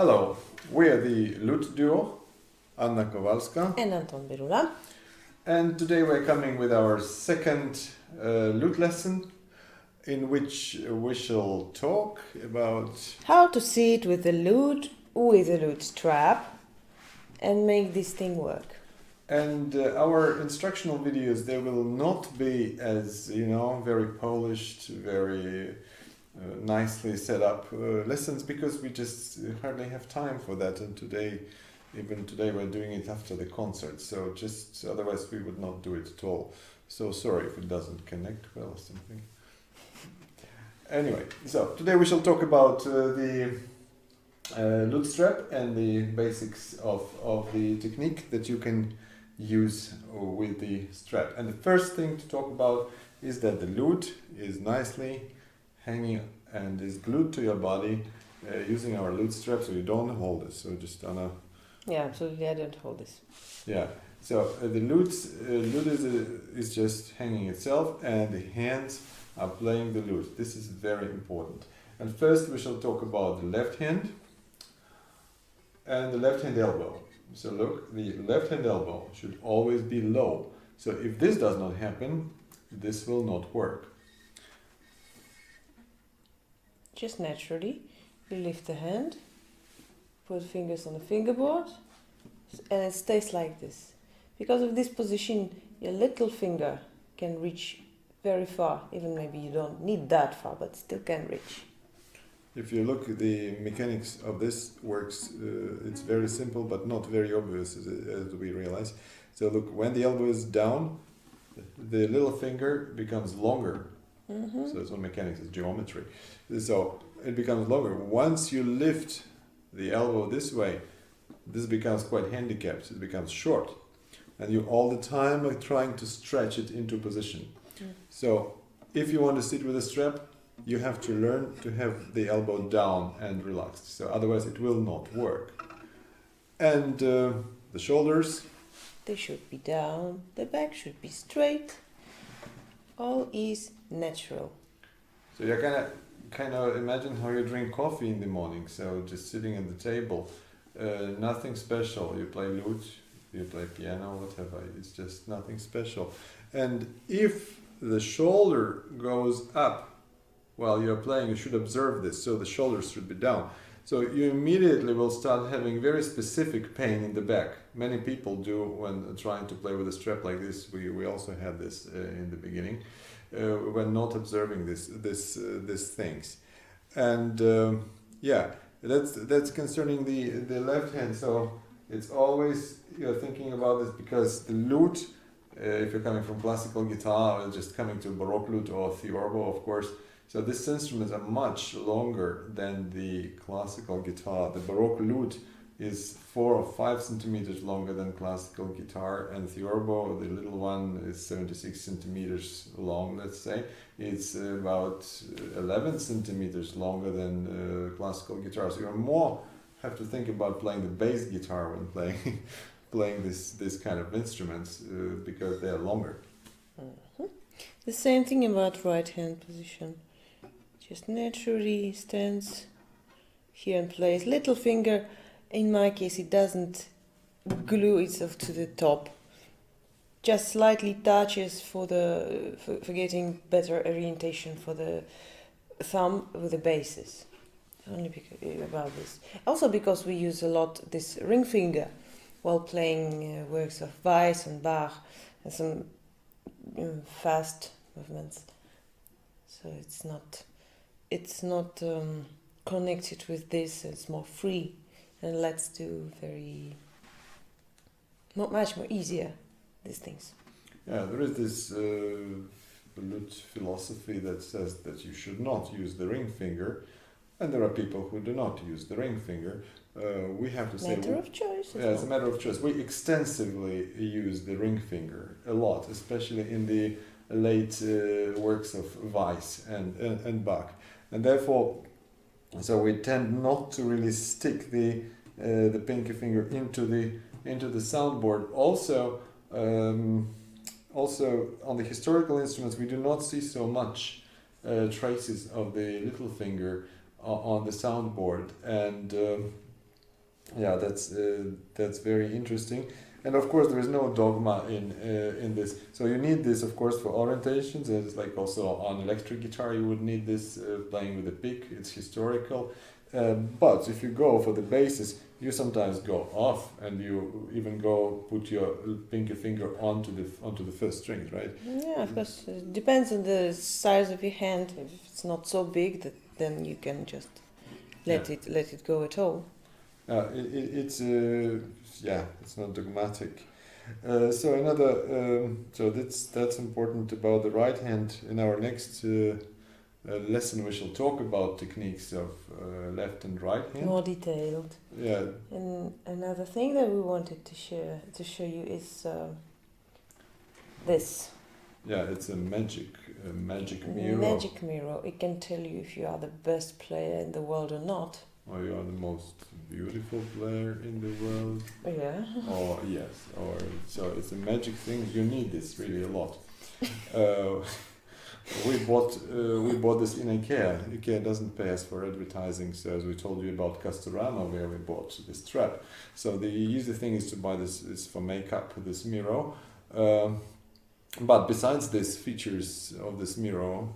Hello, we are the Luteduo, Anna Kowalska, and Anton Birula. and today we're coming with our second lute lesson, in which we shall talk about How to sit with a lute strap and make this thing work. and our instructional videos. They will not be as very polished, very nicely set up lessons, because we just hardly have time for that. And even today we're doing it after the concert, so just otherwise we would not do it at all. So sorry if it doesn't connect well or something. Anyway, so today we shall talk about the lute strap and the basics of the technique that you can use with the strap. And the first thing to talk about is that the lute is nicely hanging and is glued to your body using our lute strap, so you don't hold it. So just on a Yeah, absolutely. I don't hold this. yeah. So the lute is just hanging itself, and the hands are playing the lute. This is very important. And first we shall talk about the left hand and the left hand elbow. So look, the left hand elbow should always be low. So if this does not happen, this will not work. Just naturally, you lift the hand, put fingers on the fingerboard, and it stays like this. Because of this position, your little finger can reach very far. Even maybe you don't need that far, but still can reach. If you look at the mechanics of this works, it's very simple but not very obvious as we realize. So look, when the elbow is down, the little finger becomes longer. Mm-hmm. So it's not mechanics, it's geometry. So it becomes longer. Once you lift the elbow this way, this becomes quite handicapped. It becomes short. And you all the time are trying to stretch it into position. Mm. So if you want to sit with a strap, you have to learn to have the elbow down and relaxed. So otherwise it will not work. And the shoulders, They should be down, the back should be straight. All is natural. so you kind of imagine how you drink coffee in the morning. So just sitting at the table, nothing special. You play lute, you play piano, whatever. It's just nothing special. And if the shoulder goes up while you're playing, you should observe this. So the shoulders should be down. So you immediately will start having very specific pain in the back. Many people do when trying to play with a strap like this. We also had this in the beginning. When not observing these things, and that's concerning the left hand. So it's always you're thinking about this, because the lute, if you're coming from classical guitar or just coming to Baroque lute or theorbo, of course. So these instruments are much longer than the classical guitar. The Baroque lute is 4 or 5 centimeters longer than classical guitar, and theorbo, the little one, is 76 centimeters long, let's say. It's about 11 centimeters longer than classical guitar. So you more have to think about playing the bass guitar when playing this kind of instruments, because they are longer. Mm-hmm. The same thing about right hand position. Just naturally stands here and plays. Little finger, in my case, it doesn't glue itself to the top. Just slightly touches for getting better orientation for the thumb with the basses. Only because, about this. Also because we use a lot this ring finger while playing works of Weiss and Bach and some fast movements. So it's not connected with this. It's more free and let's do much more easier these things. Yeah, there is this lute philosophy that says that you should not use the ring finger, and there are people who do not use the ring finger. We have to say Matter of choice. Yeah, it's a matter of choice. We extensively use the ring finger a lot, especially in the late works of Weiss and Bach, and therefore, so we tend not to really stick the pinky finger into the soundboard. Also on the historical instruments, we do not see so much traces of the little finger on the soundboard, and Yeah, that's very interesting. And of course, there is no dogma in this. So you need this, of course, for orientations. It's like also on electric guitar, you would need this playing with a pick. It's historical. But if you go for the basses, you sometimes go off, and you even go put your pinky finger onto the first strings, right? Yeah, of course. It depends on the size of your hand. If it's not so big, then you can just let it go at all. It's yeah, it's not dogmatic. So another so that's important about the right hand. In our next lesson, we shall talk about techniques of left and right hand. More detailed. Yeah. And another thing that we wanted to show you is this. Yeah, it's a magic mirror. Magic mirror. It can tell you if you are the best player in the world or not. Or you are the most beautiful player in the world. Yeah. Or yes, or so it's a magic thing. You need this really a lot. We bought this in IKEA. IKEA doesn't pay us for advertising, so as we told you about Castorama, where we bought this trap. So the easy thing is to buy this is for makeup, this mirror. But besides these features of this mirror,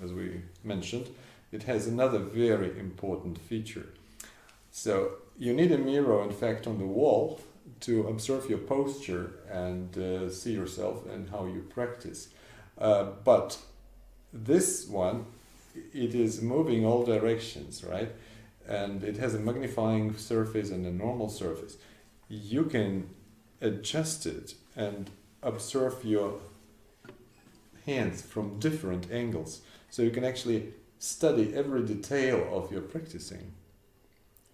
as we mentioned, it has another very important feature. So you need a mirror, in fact, on the wall to observe your posture and see yourself and how you practice. But this one, it is moving all directions, right? And it has a magnifying surface and a normal surface. You can adjust it and observe your hands from different angles. So you can actually study every detail of your practicing.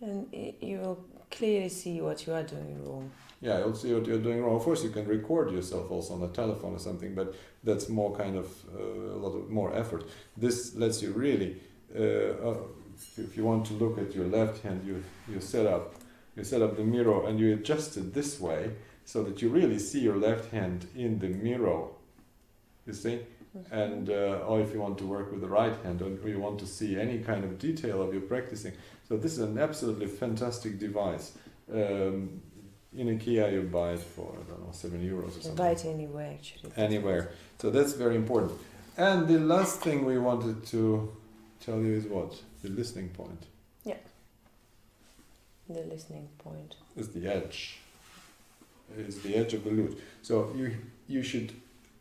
And you will clearly see what you are doing wrong. Yeah, you'll see what you're doing wrong. Of course, you can record yourself also on a telephone or something, but that's more kind of a lot of more effort. This lets you really, if you want to look at your left hand, you set up the mirror and you adjust it this way so that you really see your left hand in the mirror. You see. And or if you want to work with the right hand, or you want to see any kind of detail of your practicing. So this is an absolutely fantastic device. In IKEA you buy it for, I don't know, €7 or something. Buy it anywhere, actually. Anywhere. So that's very important. And the last thing we wanted to tell you is what? The listening point. Yeah. The listening point. Is the edge. Is the edge of the lute. So you should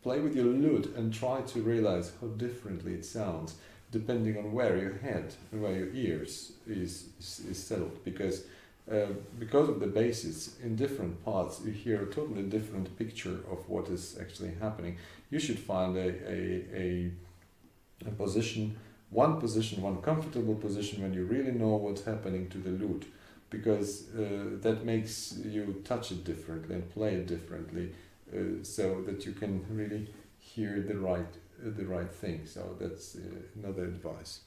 play with your lute and try to realize how differently it sounds depending on where your head and where your ears is settled, because of the basses in different parts you hear a totally different picture of what is actually happening. You should find a position, one comfortable position when you really know what's happening to the lute, because that makes you touch it differently and play it differently. So that you can really hear the right thing. So that's another advice.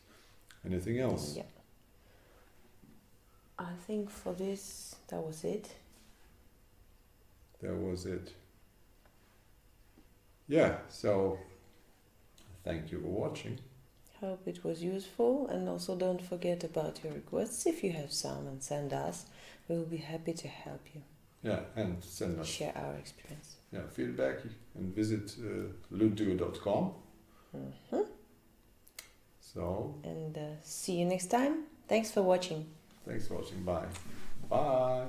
Anything else? Yeah. I think for this, that was it. That was it. Yeah, so thank you for watching. Hope it was useful, and also don't forget about your requests. If you have some, and send us. We will be happy to help you. Yeah, and send us. Share our experience. Yeah, feedback, and visit Luteduo.com. Mm-hmm. So. And see you next time. Thanks for watching. Thanks for watching. Bye. Bye.